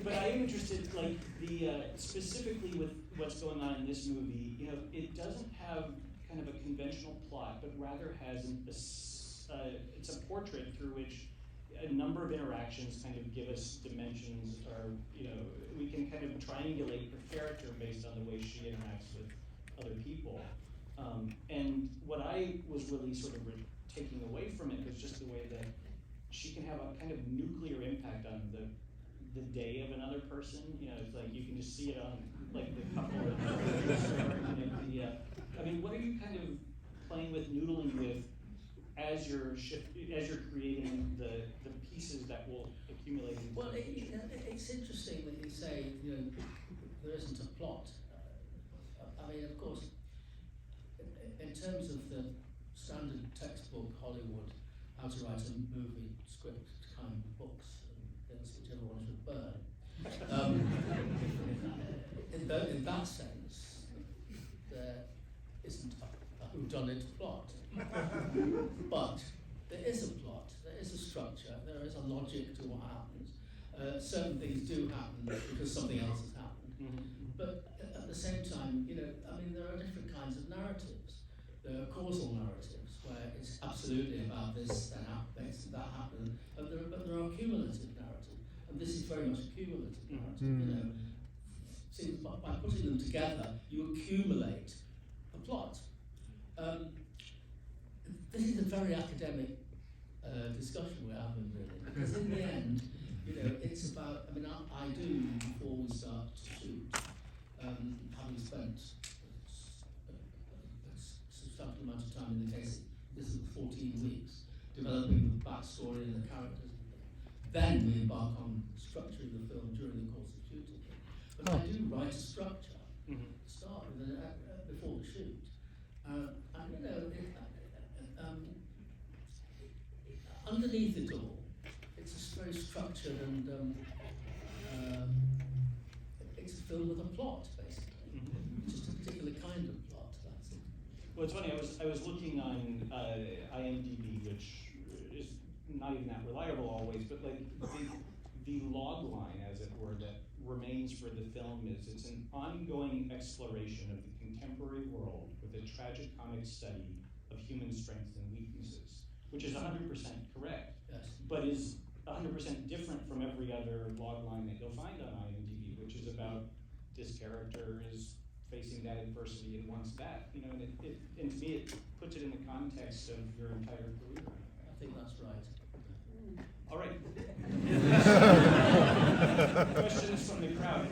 but I am interested, like, specifically with what's going on in this movie, you know, it doesn't have kind of a conventional plot, but rather has it's a portrait through which a number of interactions kind of give us dimensions, or, you know, we can kind of triangulate her character based on the way she interacts with other people. And what I was really sort of taking away from it was just the way that she can have a kind of nuclear impact on the day of another person. You know, it's like you can just see it on like the couple of I mean, what are you kind of playing with, noodling with, as you're creating the pieces that will accumulate into Well, it's interesting that you say, you know, there isn't a plot. I mean, of course, in terms of the standard textbook Hollywood, how to write a movie script kind of books and things whichever one should burn. In that sense, there isn't a whodunit plot. But there is a plot, there is a structure, there is a logic to what happens. Certain things do happen because something else has happened. Mm-hmm. But at the same time, you know, I mean, there are different kinds of narratives. There are causal narratives where it's absolutely about this, that makes that happen, but there are cumulative narratives, and this is very much a cumulative narrative. You know, see, by putting them together, you accumulate a plot. This is a very academic discussion we're having, really, because in the end, you know, it's about. I mean, I do before we start to shoot, having spent substantial amount of time in the case. This is 14 weeks developing the backstory and the characters. Then we embark on structuring the film during the course of shooting. But I do write a structure to start with before the shoot, and you know, underneath it all, it's a very structured and it's a film with a plot, basically. Just a particular kind of plot. That's it. Well, it's funny. I was looking on IMDb, which is not even that reliable always, but like the log line, as it were, that remains for the film is it's an ongoing exploration of the contemporary world with a tragicomic study of human strengths and weaknesses, which is 100% correct, Yes. but is 100% different from every other log line that you'll find on IMDb, which is about this character is facing that adversity and wants that, you know, and to me it puts it in the context of your entire career. I think that's right. All right. Questions from the crowd.